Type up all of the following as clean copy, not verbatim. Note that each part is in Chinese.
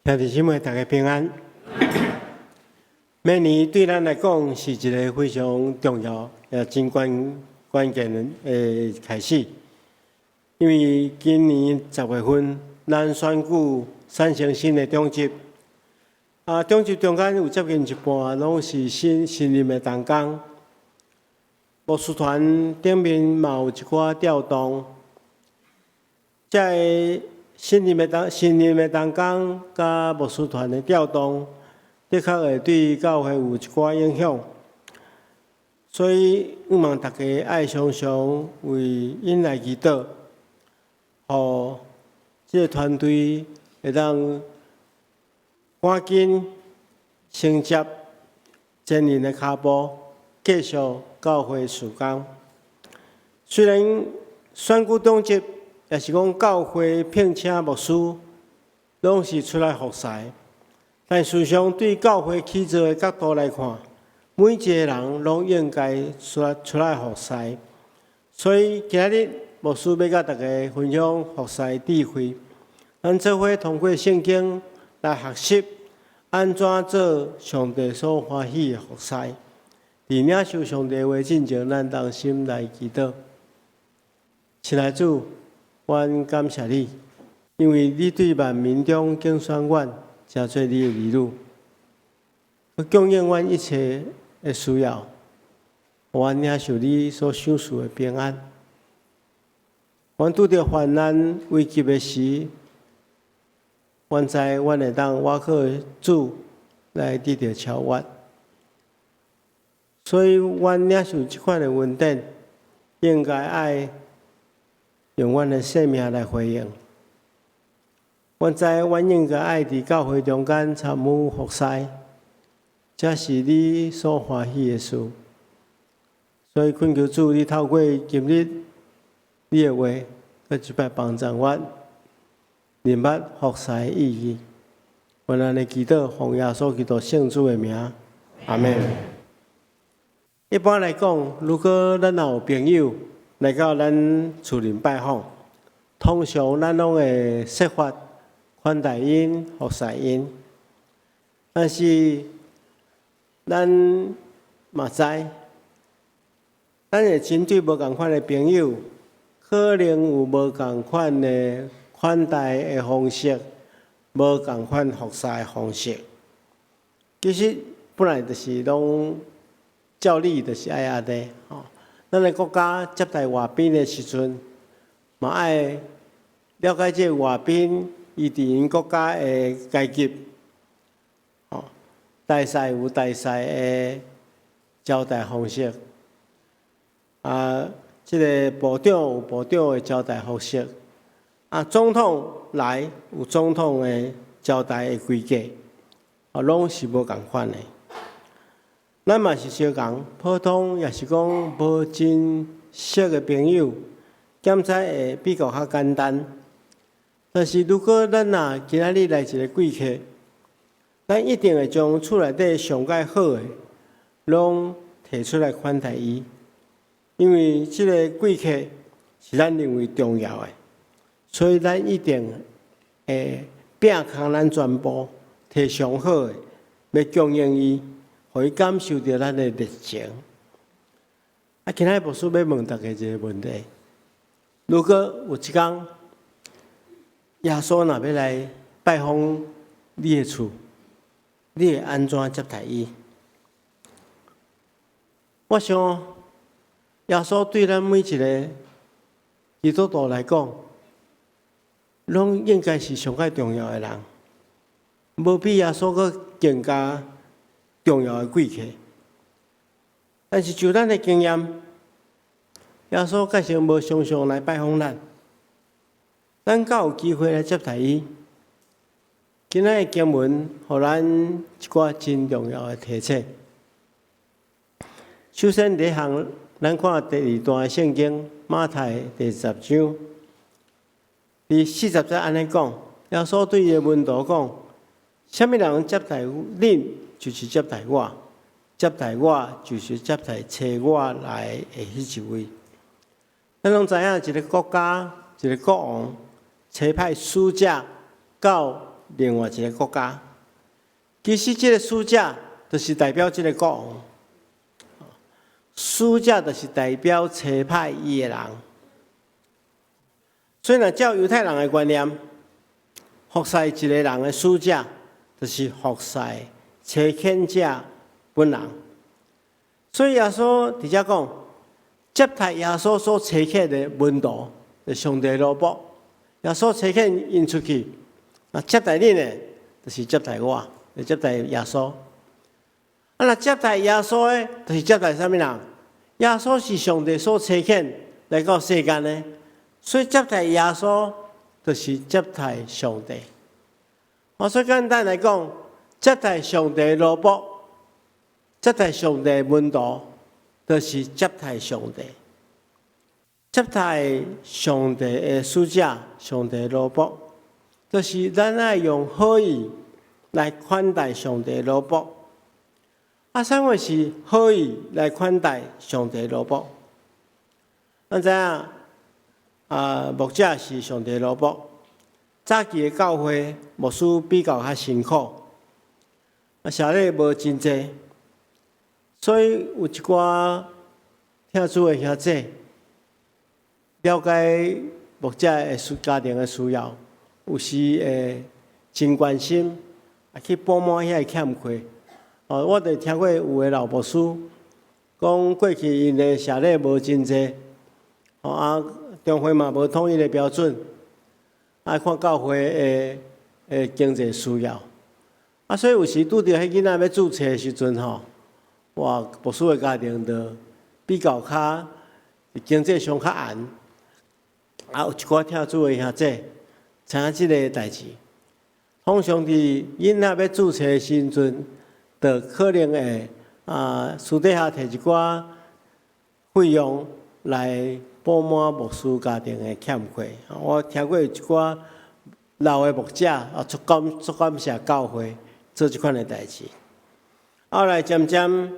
兄弟姊妹，大家平安。每年對咱來講是一個非常重要也真關鍵的開始，因為今年10月份，咱選舉產生新的中級。中級中間有接近一半攏是新任的同工，牧師團頂面嘛有一寡調動，在新任的同工甲牧師團的調動，的確會對教會有一寡影響，所以希望大家愛常常為因來祈禱，互這個團隊會當趕緊承接前任的腳步，繼續教會事工。雖然選舉中級，也是講教會聘請牧師，攏是出來服侍，但事實上對教會起造的角度來看，每一個人攏應該出來服侍。所以今日牧師要甲大家分享服侍智慧，咱做伙通過聖經來學習安怎做上帝所歡喜的服侍。在領受上帝話之前，咱同心來祈禱。親愛的主，阮感謝你，因為你對萬民中揀選阮，成做你的兒女，去供應阮一切的需要，阮領受你所賞賜的平安。阮拄着患難危急的時，阮知阮會當倚靠主來得到超越，所以阮領受這款的恩典，應該愛用阮的生命來回應。阮知阮應該愛佇教會中間參與服侍，這是你所歡喜的事。所以懇求主，你透過今日你的話，閣一擺幫助阮明白服侍的意義。阮安尼祈禱，奉耶穌基督聖主的名，阿們。一般來講，如果咱若有朋友來到咱厝裡拜訪，通常咱攏會設法款待因、服侍因。但是咱嘛知，咱會針對無共款的朋友，可能有無共款的款待的方式，無共款服侍的方式。其實本來就是攏照理就是愛安尼吼。咱的國家接待外賓的時陣，嘛愛了解這個外賓伊佇因國家的階級，吼，大細有大細的招待方式，這個部長有部長的招待方式，總統來有總統的招待的規格，攏是無共款的。咱嘛是相共，普通也是講無真熟的朋友，檢查會比較較簡單。但是如果咱若今仔日來一個貴客，咱一定會將厝內底上蓋好的，攏提出來款待伊，因為這個貴客是咱認為重要的，所以咱一定會摒空咱全部提上好的，要供應伊。互伊感受到咱的熱情。今仔牧師要問大家一個問題：如果有一天，耶穌若要來拜訪你的厝，你會安怎接待伊？我想，耶穌對咱每一個基督徒來講，攏應該是上較重要的人，無比耶穌閣更加重要的貴客，但是就咱的經驗，耶穌確實無常常來拜訪咱，咱敢有機會來接待伊。今仔的經文，互咱一寡真重要的提醒。首先第一項，咱看第二段聖經馬太第10章，第40節安尼講，耶穌對伊的門徒講：啥物人接待恁？就是接待我，接待我就是接待找我來的迄一位。咱攏知影，一個國家、一個國王，差派使者到另外一個國家。其實這個使者就是代表這個國王，使者就是代表差派伊的人。所以呢，照猶太人的觀念，服侍一個人的使者，就是服侍差遣者本人。所以耶穌直接講，接待耶穌所差遣的門徒，就是上帝的奴僕。耶穌差遣因出去，那接待恁的，就是接待我，就接待耶穌。那接待耶穌的，就是接待啥物人？耶穌是上帝所差遣來到世間的，所以接待耶穌，就是接待上帝。所以簡單來講，接待上帝的奴僕，接待上帝的門徒，就是接待上帝。接待上帝的使者，上帝的奴僕，就是咱愛用好意來款待上帝的奴僕。啥物是好意來款待上帝的奴僕？咱知影牧者是上帝的奴僕。早期的教會牧師比較較辛苦，社禮無真濟，所以有一寡聽主的兄弟了解牧者的家庭的需要，有時會真關心，也去補滿遐欠缺。我就聽過有個老牧師講，過去因的社禮無真濟，中會嘛無統一的標準。愛看教會的經濟需要，所以有時拄着迄囡仔要註冊的時陣哇，牧師的家庭就比較較經濟上較嚴，有一寡聽主的兄弟知影即個代誌。通常佇囡仔要註冊的時陣，就可能會私底下摕一寡費用來補滿牧師家庭的欠缺。我聽過有一寡老的牧者足感謝教會做這款的代誌。後來漸漸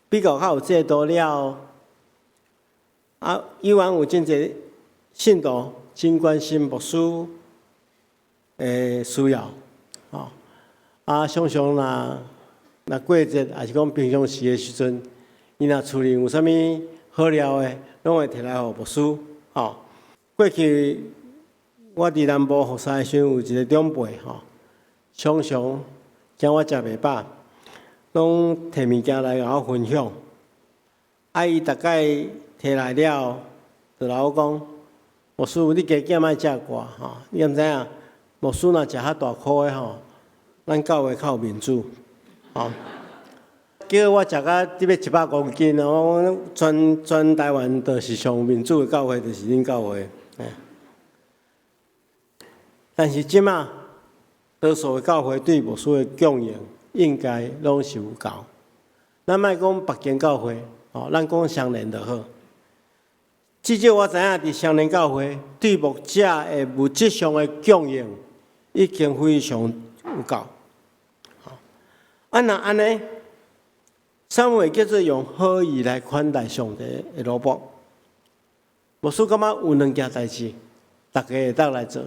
比較有制度了，以往有真濟信徒真關心牧師的需要，常常若過節，還是講平常時的時陣，伊若厝裡有啥物好料的，攏會摕來互牧師。過去我佇南部服侍的時陣，有一個長輩常常驚我食袂飽，攏摕物件來甲我分享。伊大概摕來了，就甲我講：牧師，你加減莫食寡你毋知影？牧師若食較大顆的咱教會較有面子。叫我食到得要100公斤全台灣就是上民主的教會，就是恁教會。但是即馬多數的教會對牧師的供應應該攏是有夠。咱莫講別間教會，咱講雙連就好。至少我知影佇雙連教會對牧者的物質上的供應已經非常有夠。若安尼，啥物叫做用好意來款待上帝的奴僕？牧師感覺有兩件代志，大家會當來做。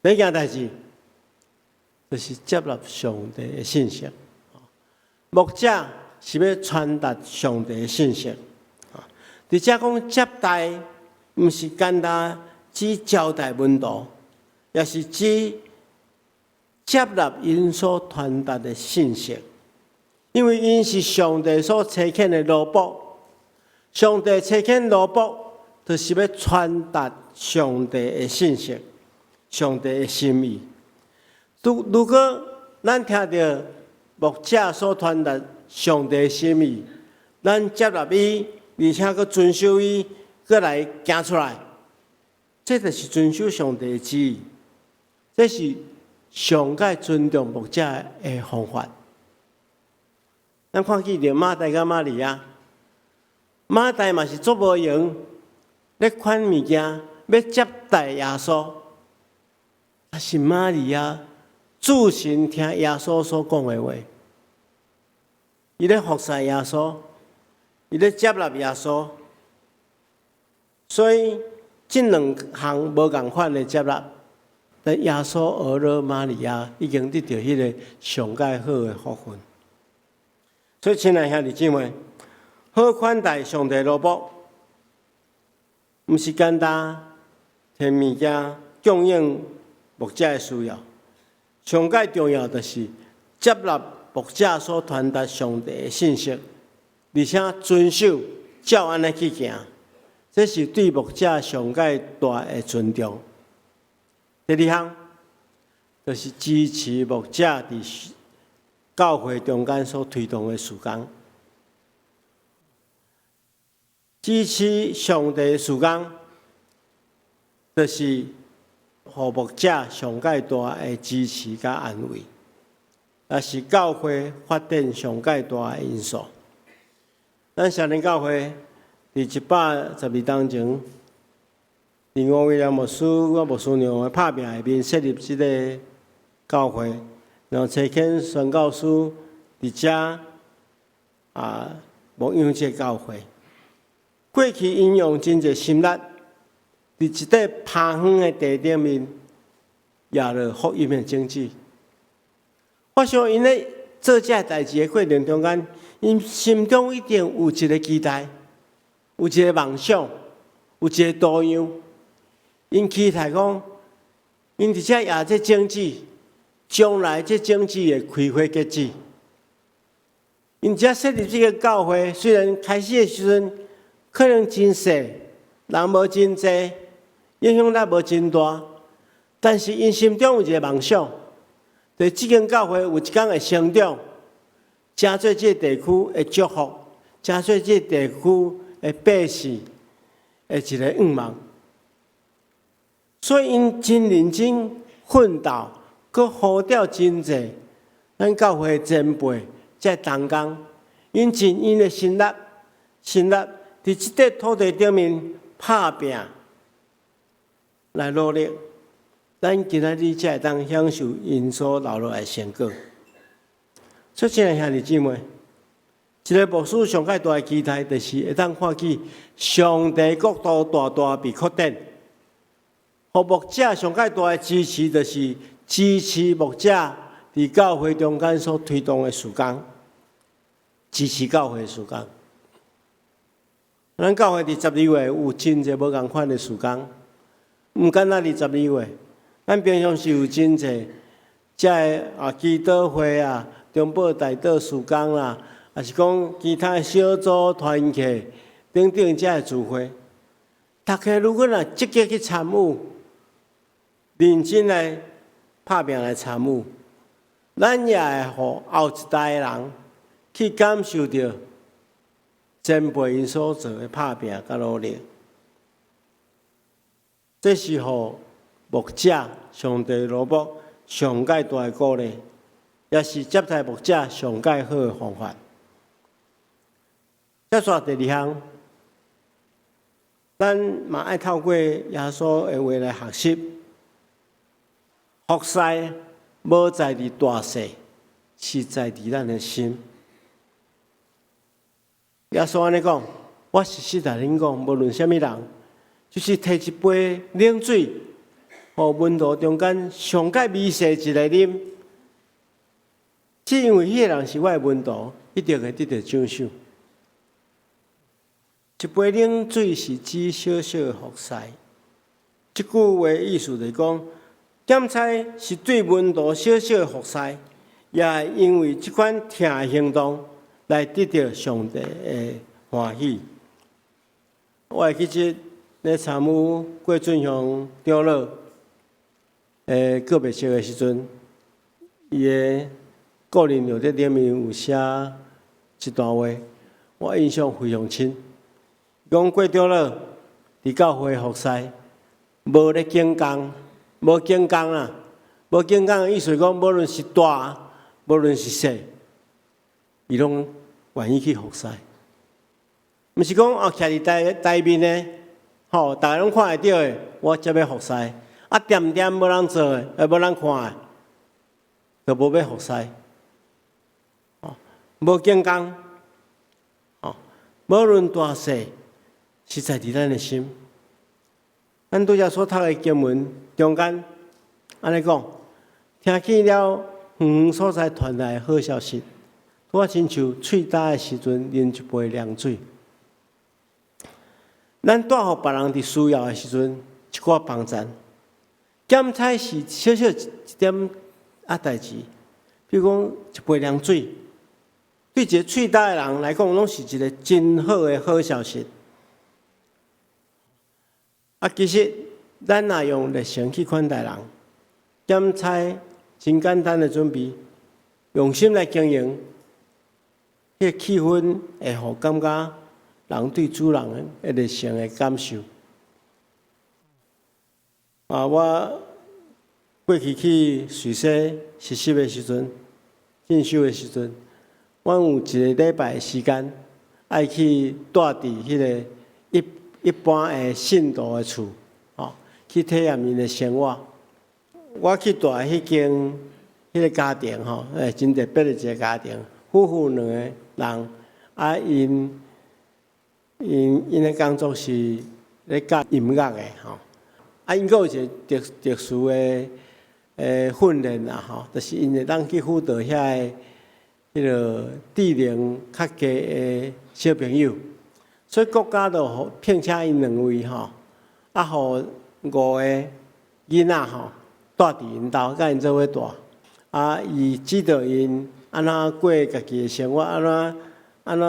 第一件代志就是接納上帝的信息。牧者是要傳達上帝的信息。而且講接待，毋是簡單只招待門徒，也是指接納因所傳達的信息。因為因是上帝所差遣的奴僕，上帝差遣奴僕，就是要傳達上帝的信息、上帝的心意。如果咱聽到牧者所傳達上帝的心意，咱接納伊，而且閣遵守伊，閣來行出來，這就是遵守上帝的旨意，這是上界尊重牧者的方法。咱看見着馬大甲瑪利亞，馬大嘛是足無閒，咧款物件要接待耶穌，但是瑪利亞注心聽耶穌所講的話，伊咧服侍耶穌，伊咧接納耶穌，所以這兩項無共款的接納，但耶穌兒了瑪利亞已經得到迄個上介好的福分。所以，親愛兄弟姊妹，好款待上帝蘿蔔，毋是簡單摕物件供應牧者的需要，上介重要就是接納牧者所傳達上帝的信息，而且遵守照安尼去行，這是對牧者上介大的尊重。第二項，就是支持牧者佇教會中間所推動的事工，支持上帝的事工，就是互牧者上介大的支持甲安慰，也是教會發展上介大的因素。咱少年教會佇112當前，佇吳威廉牧師、我牧師娘的拍拼下面設立這個教會。然後蔡肯宣教師佇遮牧養這個教會，過去因用真濟心力，佇一塊偏遠的地頂面，也了福音的種子。我想因咧做這代志的過程中間，因心中一定有一個期待，有一個夢想，有一個圖樣。因期待講，因佇遮也這種子。將來這種子會開花結籽。因遮設立這個教會，雖然開始的時陣可能真細，人無真濟，影響力無真大，但是因心中有一個夢想，對這間教會有一天會成長，成做這個地區的祝福，成做這個地區的百姓的一個願望。所以因真認真奮鬥。佮呼召真濟，咱教會前輩在同工，因盡因的心力，佇即塊土地頂面拍拼來努力，咱今仔日才會當享受因所留落來的成果。所以，親愛兄弟姊妹，一個牧師上介大的期待，就是會當看見上帝國度大大被擴展。互牧者上介大的支持，就是支持牧者佇教會中間所推動的事工，支持教會的事工。咱教會佇12月有真濟無共款的事工，毋僅佇12月，咱平常時有真濟，遮個祈禱會啊、中保大道事工啦，也是講其他小組團契等等遮個聚會，大家如果若積極去參與，認真來拍拼來參與，咱也會互後一代的人去感受到前輩因所做的拍拼甲努力。這是互牧者上帝蘿蔔上介大的鼓勵，也是接待牧者上介好的方法。再說第二項，咱嘛愛透過耶穌的話來學習。福勢無在佇大細，是在佇咱的心。耶穌安尼講，我實實在恁講，無論什麼人，就是摕一杯冷水，互門徒中間上介微細一個啉，只因為迄個人是我的門徒，一定會得到獎賞。一杯冷水是指小小的福勢。這句話的意思就是講。檢菜是對門徒小小的服侍，也因為這款聽的行動來得到上帝的歡喜。我會記得咧參與郭俊雄長老個別式的時陣，伊的個人有在裡面有寫一段話，我印象非常深。講郭長老佇教會服侍，無咧緊工。無緊工啦，無緊工的意思講，無論是大，無論是細，伊攏願意去服侍。毋是講徛佇台面的，吼，大家攏看會到的，我才要服侍。點點無人做的，無人看的，就無要服侍。吼，無緊工，吼，無論大細，是在佇咱的心。咱拄則所讀的經文中間，安尼講，聽見了遠遠所在傳來好消息，我親像喙焦的時陣啉一杯涼水。咱帶予別人佇需要的時陣一寡幫贊，減菜是小小一點代志，比如講一杯涼水，對一個喙焦的人來講，攏是一個真好的好消息。其實咱若用熱情去款待人，減菜真簡單的準備，用心來經營，迄個氣氛會互感覺人對主人的熱情的感受。我過去去瑞士實習的時陣，進修的時陣，我有一個禮拜的時間，愛去住佇迄個一般的信徒的厝，去體驗因的生活。我去住迄間迄個家庭真特別的一個家庭，夫婦兩個人，因的工作是咧教音樂的因閣有一個特殊的訓練就是因會當去輔導遐個迄個智能較低的小朋友。所以國家就聘請因兩位互5個囡仔住佇因兜，甲因做伙住。伊指導因安怎過家己的生活，安怎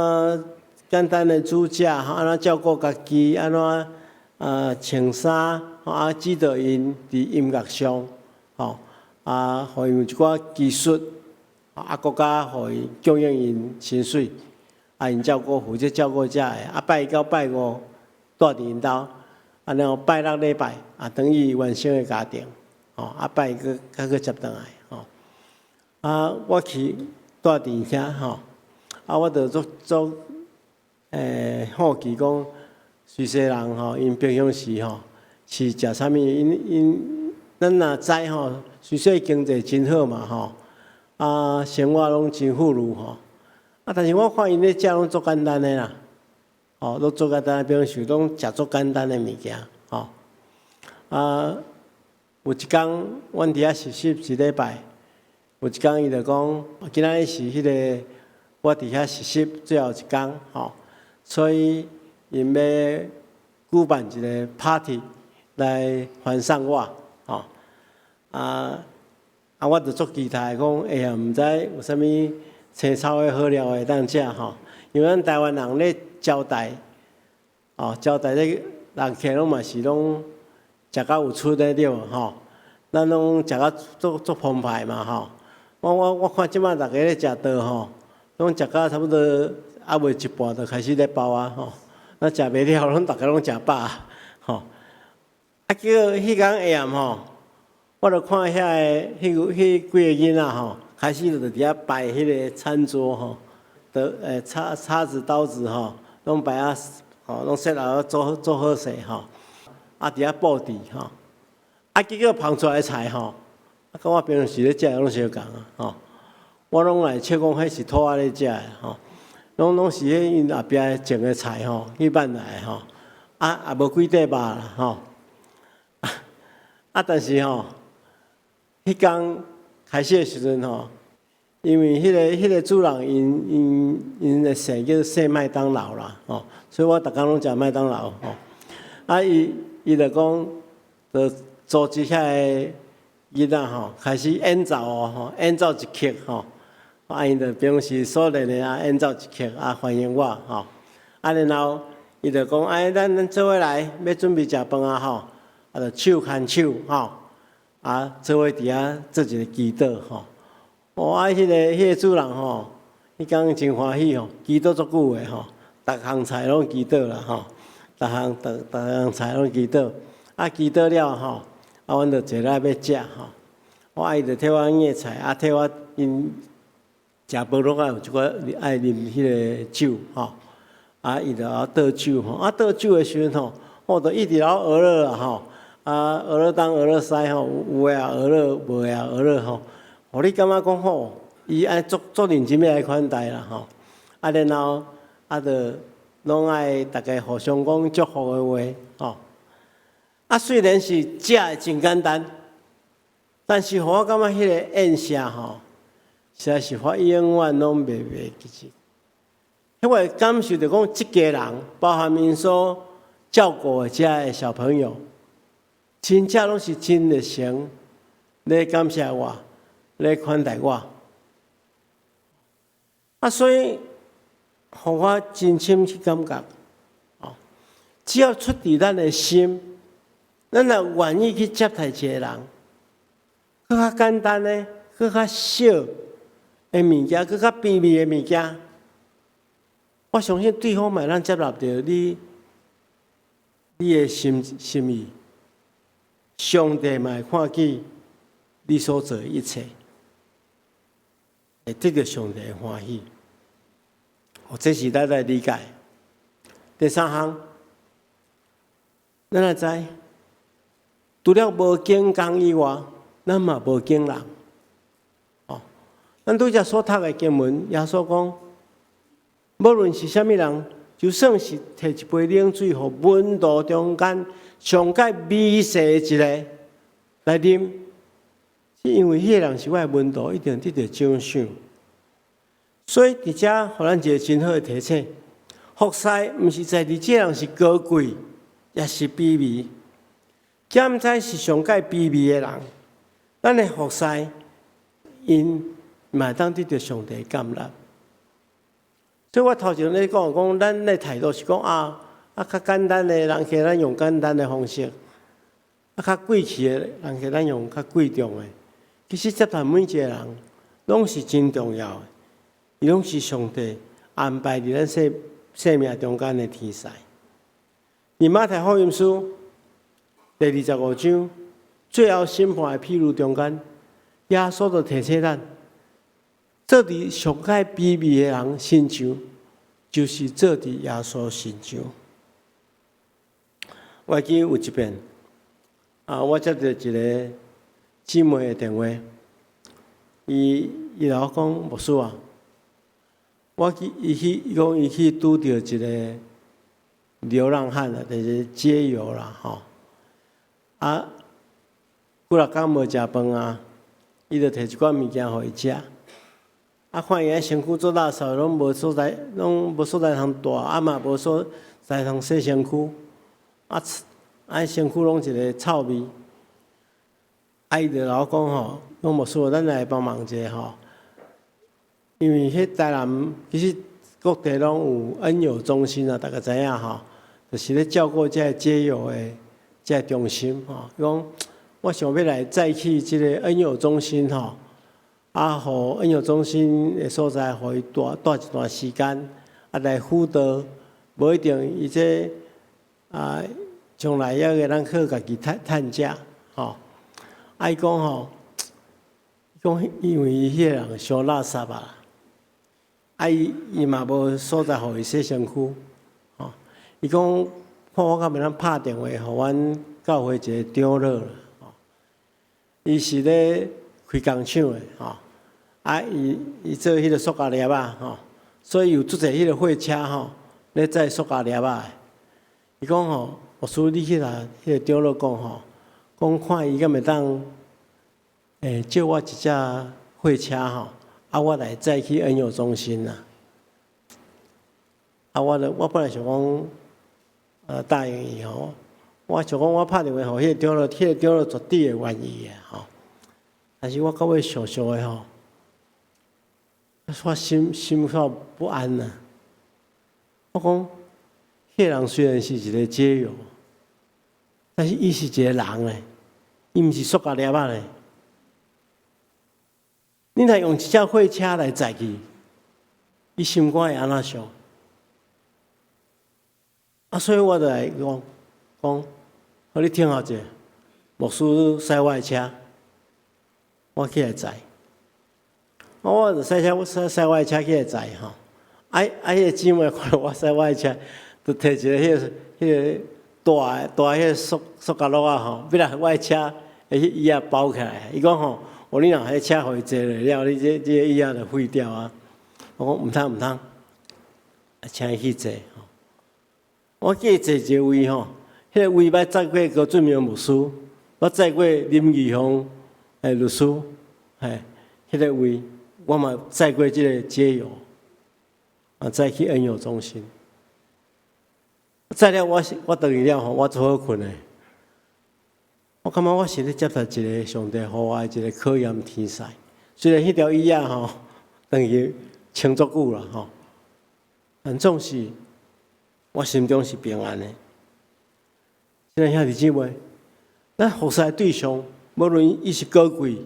簡單的煮食，安怎照顧家己，安怎穿衫，指導因佇音樂上，互因有一寡技術，國家互伊供應因薪水。因照顧負責照顧遮個，拜一到拜五住佇因兜，然後拜六禮拜等於原生的家庭，拜閣接轉來，我去住佇因遐，我就做好奇講，瑞士人因平常時是食啥物？因咱若知瑞士經濟真好嘛，生活攏真富裕但是我看因咧食攏足簡單的啦，攏足簡單，平常時攏食足簡單的物件，有一天，阮佇遐實習一禮拜，有一天伊就講，今仔日是迄個我佇遐實習最後一天，所以因要舉辦一個 party 來歡送我，我就足期待講，毋知有啥物青草的好料會當食因為咱台灣人咧招待，咧人客攏嘛是攏食甲有出的對咱攏食甲足澎湃嘛我看即擺大家咧食倒攏食甲差不多未一半就開始咧飽咱食袂了，攏大家攏食飽結果迄天下暗我就看遐個迄幾個囡仔開始就佇遐擺迄個餐桌叉子刀子攏擺攏設好做好勢佇遐布置結果捧出來的菜跟我平常時咧食攏相共我攏來笑講迄是土仔咧食的攏是迄因後壁種的菜去挽來也無幾塊肉啦但是迄天開始的時陣因為迄個主人因的姓叫姓麥當勞啦所以我逐工攏食麥當勞伊就講就組織遐個囡仔開始演奏演奏一曲因就平時所練的演奏一曲歡迎我然後伊就講咱做伙來要準備食飯就手牽手做伙佇遐做一個祈禱迄個主人迄天真歡喜祈禱足久的逐項菜攏祈禱啦逐項菜攏祈禱祈禱了阮就坐來要食伊就替我捏菜替我因食無落有一寡愛啉迄個酒伊就倒酒倒酒的時陣就一直老訛樂啦訛樂東訛樂西有的訛樂無的訛樂互你感覺講伊愛足認真要來款待啦然後就攏愛大家互相講祝福的話雖然是食的真簡單但是我感覺迄個宴舍吼，實在是我永遠攏袂記起。因為感受着講，即家人包含因所照顧遮個小朋友，真正攏是真熱心，來感謝我，來款待我。所以，互我真深去感覺，只要出自咱的心，咱若願意去接待一個人，更較簡單的、更較小的物件，更較卑微的物件，我相信對方嘛，咱接納到你的心意，上帝嘛會看見你所做的一切，會得到上帝的歡喜。這是咱來理解。第三項，咱來知，除了無敬公以外，咱嘛無敬人。咱拄則所讀的經文，耶穌講，無論是啥物人，就算是摕一杯冷水，互門徒中間上介微細的一個來啉，是因為迄個人是我的門徒，一定得到獎賞。所以，佇遮互咱一個真好的提醒：服侍毋是在佇這人是高貴，也是卑微。兼在是上介卑微的人，咱的服侍，因嘛當得到上帝感納。所以我頭前咧講，咱的態度是講較簡單的人，給咱用簡單的方式；較貴氣的人，給咱用較貴重的。其實接待每一個人，攏是真重要的。伊攏是上帝安排佇咱生命中間的天使。而馬太福音書第25章最後審判的譬喻中間，耶穌就提醒咱，做佇上界卑微的人身上，就是做佇耶穌身上。我記有一遍，我接到一個姊妹的電話，伊來我講牧師啊。伊去拄到一個流浪漢啦，就是街友啦，吼。幾若工無食飯啊，伊就摕一寡物件互伊食。看伊個身軀做垃圾，攏無所在通住，嘛無所在通洗身軀，身軀攏一個臭味。伊就老講吼，講牧師，咱來幫忙者吼。因為迄台南其實各地攏有恩友中心啊，大家知影吼，就是咧照顧這街友的這中心吼。伊講我想要來再去這個恩友中心吼，互恩友中心的所在，互伊住一段時間，來輔導，無一定伊這將來要個咱去家己趁食吼。伊講吼，講因為伊迄個人傷垃圾啊。伊嘛無所在，互伊洗身軀，吼。伊講，看我敢袂當拍電話，互阮教會一個長老啦，吼。伊是咧開工廠的，吼。伊做迄個塑膠粒仔，吼。所以有足儕迄個貨車，吼，咧載塑膠粒仔。伊講吼，牧師你迄個長老講吼，講看伊敢袂當，借我一隻貨車，吼。我來再去恩友中心啦。我本來想講，答應伊吼。我想講，我拍電話互迄個長老，迄個長老絕對會願意的吼。但是我到尾想想的吼，我心口不安吶。我講，迄個人雖然是一個街友，但是伊是一個人嘞，伊毋是塑膠粒仔嘞。你若用一隻貨車來載去，伊心肝會安怎想？所以我就來講，互你聽好者，牧師駛我的車，我起來載。我就駛我的車起來載吼。迄個姊妹看到我駛我的車，就摕一個迄個大迄個塑膠袋啊吼，要來我的車的迄椅仔包起來。伊講吼。你若迄車互伊坐了，你這椅仔就廢掉啊！我講毋通，請伊去坐。我叫伊坐一個位吼，迄個位捌載過高俊明牧師，我載過林義雄律師，迄個位，我嘛載過這個街友，再去恩友中心。載了我回去了吼，我做好困的。我感覺我是咧接待一個上帝予我的一個考驗天使。雖然迄條椅仔吼，等於穿足久了吼，但總是我心中是平安的。現在兄弟姊妹，咱服侍對象，無論伊是高貴，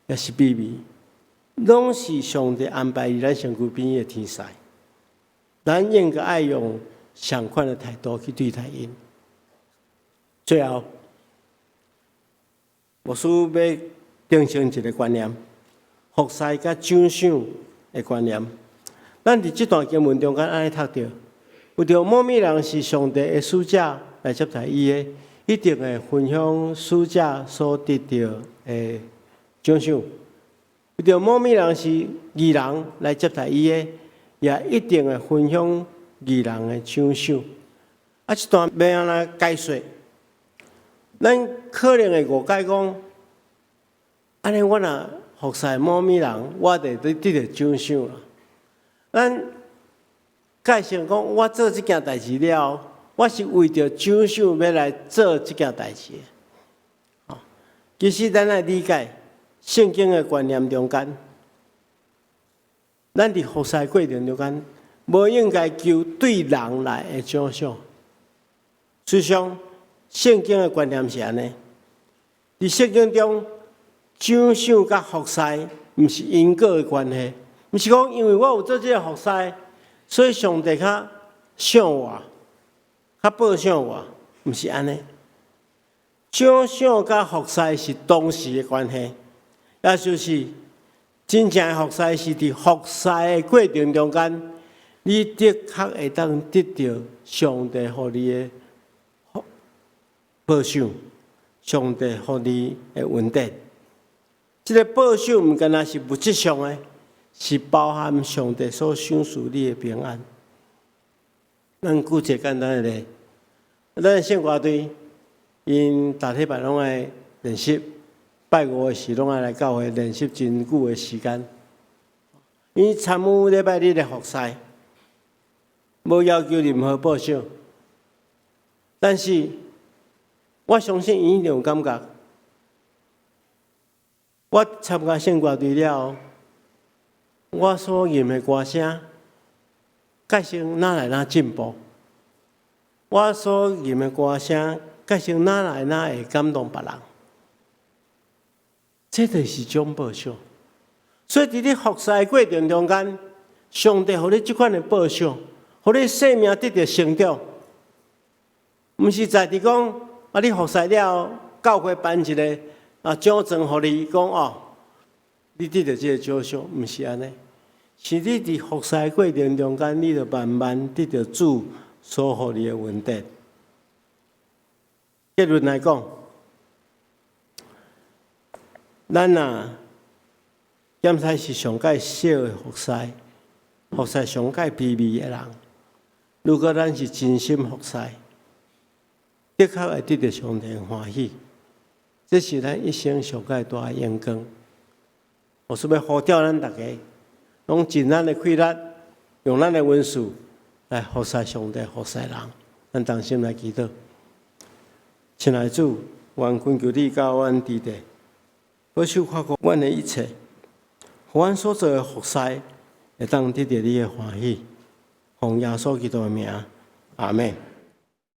也是卑微，攏是上帝安排於咱身軀邊的天使。咱應該愛用相款的態度去對待因。最後，牧師要定性一個觀念，服侍甲獎賞的觀念。咱佇這段經文中間安尼讀到，有着某物人是上帝的使者來接待伊的，一定會分享使者所得到的獎賞；有着某物人是義人來接待伊的，也一定會分享義人的獎賞。這段要安怎解說？咱可能會誤解講，安尼我若服侍某物人，我就得到獎賞啦。咱介紹講，我做這件代志了，我是為着獎賞要來做這件代志。其實咱來理解聖經的觀念中間，咱佇服侍過程中間，無應該求對人來的獎賞。事實上，聖經的觀念是安尼：在聖經中，獎賞甲服侍毋是因果的關係，毋是講因為我有做這個服侍，所以上帝較賞我，較報賞我，毋是安尼。獎賞甲服侍是同時的關係，也就是真正的服侍是佇服侍的過程中間，你的確會當得到上帝予你的報賞，上帝予你的恩典。這個報賞毋僅僅是物質上的，是包含上帝所賞賜你的平安。咱舉一個簡單的例，咱聖歌隊因大禮拜攏愛練習，拜五的時攏愛來教會練習真久的時間。因參與禮拜日的服侍，無要求任何報賞，但是我相信因一定有感覺。我參加聖歌隊了，我所吟的歌聲，個性哪來哪進步？我所吟的歌聲，個性哪來哪會感動別人？這就是種報賞。所以，在你服侍的過程中間，上帝予你這款的報賞，予你生命得到成長。毋是在佇講你服侍了，教會辦一個獎狀予你，講哦，你得到這個獎賞，毋是安尼。是你佇服侍的過程中間，你就慢慢得到主所予你的恩典。結論來講，咱檢查是上界小的服侍，服侍上界卑微的人。如果咱是真心服侍，的確會得到上帝歡喜。這是咱一生上界大的榮光。我是要呼召咱大家，攏盡咱的氣力，用咱的溫素來服侍上帝，服侍人。咱同心來祈禱。親愛的主，願懇求你教阮知地，保守看顧阮的一切，予阮所做的服侍會當得到你的歡喜。奉耶穌基督的名，阿們。